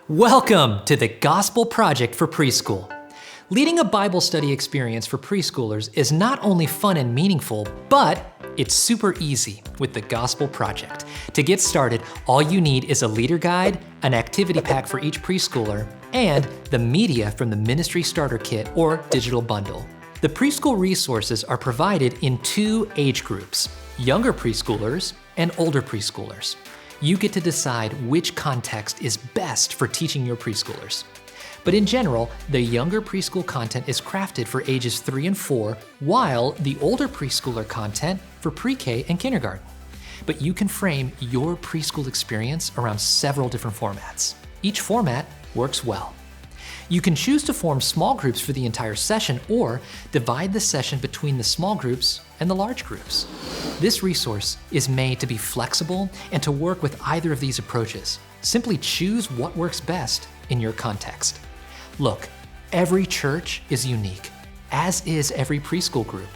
Welcome to the Gospel Project for Preschool. Leading a Bible study experience for preschoolers is not only fun and meaningful, but it's super easy with the Gospel Project. To get started, all you need is a leader guide, an activity pack for each preschooler, and the media from the Ministry Starter Kit or digital bundle. The preschool resources are provided in two age groups, younger preschoolers and older preschoolers. You get to decide which context is best for teaching your preschoolers. But in general, the younger preschool content is crafted for ages 3 and 4, while the older preschooler content for pre-K and kindergarten. But you can frame your preschool experience around several different formats. Each format works well. You can choose to form small groups for the entire session or divide the session between the small groups and the large groups. This resource is made to be flexible and to work with either of these approaches. Simply choose what works best in your context. Look, every church is unique, as is every preschool group.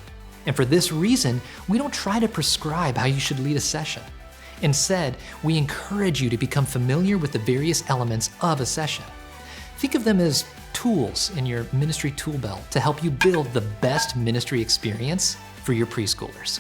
And for this reason, we don't try to prescribe how you should lead a session. Instead, we encourage you to become familiar with the various elements of a session. Think of them as tools in your ministry tool belt to help you build the best ministry experience for your preschoolers.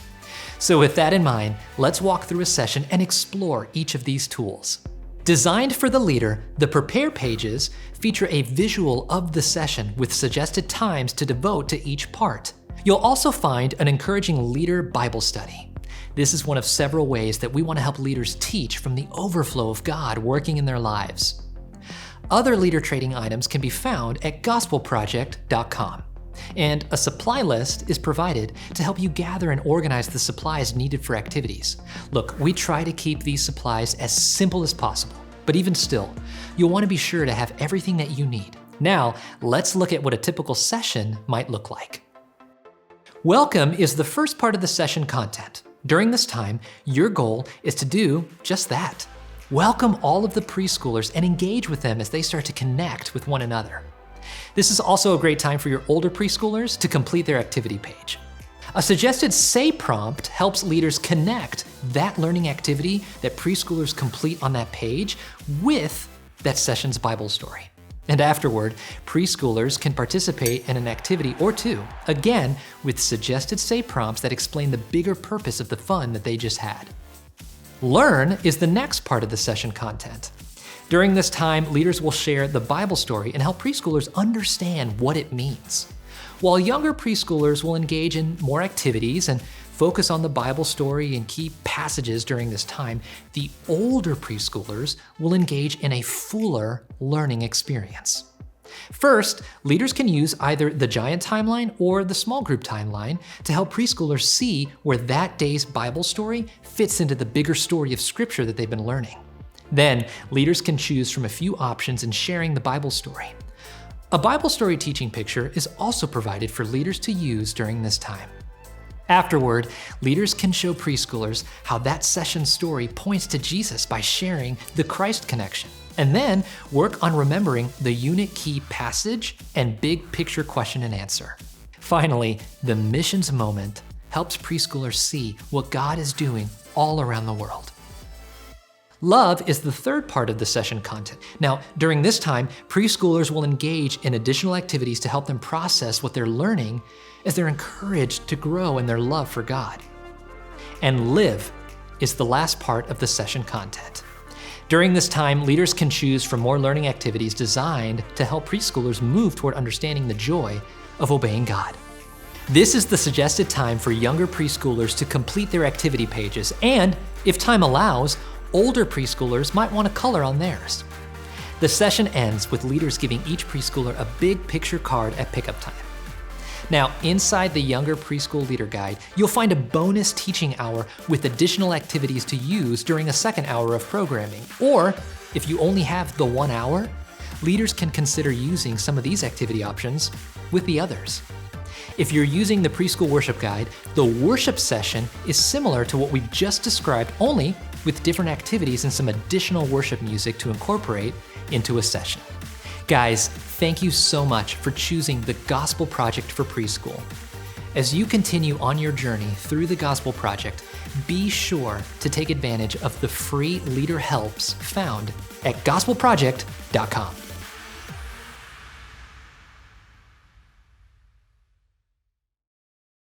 So with that in mind, let's walk through a session and explore each of these tools. Designed for the leader, the Prepare pages feature a visual of the session with suggested times to devote to each part. You'll also find an encouraging leader Bible study. This is one of several ways that we want to help leaders teach from the overflow of God working in their lives. Other leader training items can be found at gospelproject.com. And a supply list is provided to help you gather and organize the supplies needed for activities. Look, we try to keep these supplies as simple as possible, but even still, you'll want to be sure to have everything that you need. Now, let's look at what a typical session might look like. Welcome is the first part of the session content. During this time, your goal is to do just that. Welcome all of the preschoolers and engage with them as they start to connect with one another. This is also a great time for your older preschoolers to complete their activity page. A suggested say prompt helps leaders connect that learning activity that preschoolers complete on that page with that session's Bible story. And afterward, preschoolers can participate in an activity or two, again with suggested say prompts that explain the bigger purpose of the fun that they just had. Learn is the next part of the session content. During this time, leaders will share the Bible story and help preschoolers understand what it means. While younger preschoolers will engage in more activities and focus on the Bible story and key passages during this time, the older preschoolers will engage in a fuller learning experience. First, leaders can use either the giant timeline or the small group timeline to help preschoolers see where that day's Bible story fits into the bigger story of Scripture that they've been learning. Then, leaders can choose from a few options in sharing the Bible story. A Bible story teaching picture is also provided for leaders to use during this time. Afterward, leaders can show preschoolers how that session story points to Jesus by sharing the Christ connection, and then work on remembering the unit key passage and big picture question and answer. Finally, the missions moment helps preschoolers see what God is doing all around the world. Love is the third part of the session content. Now, during this time, preschoolers will engage in additional activities to help them process what they're learning as they're encouraged to grow in their love for God. And live is the last part of the session content. During this time, leaders can choose from more learning activities designed to help preschoolers move toward understanding the joy of obeying God. This is the suggested time for younger preschoolers to complete their activity pages, and if time allows, older preschoolers might want to color on theirs. The session ends with leaders giving each preschooler a big picture card at pickup time. Now, inside the younger preschool leader guide, you'll find a bonus teaching hour with additional activities to use during a second hour of programming. Or, if you only have the 1 hour, leaders can consider using some of these activity options with the others. If you're using the preschool worship guide, the worship session is similar to what we've just described, only with different activities and some additional worship music to incorporate into a session. Guys, thank you so much for choosing the Gospel Project for Preschool. As you continue on your journey through the Gospel Project, be sure to take advantage of the free leader helps found at gospelproject.com. preschoolers.com.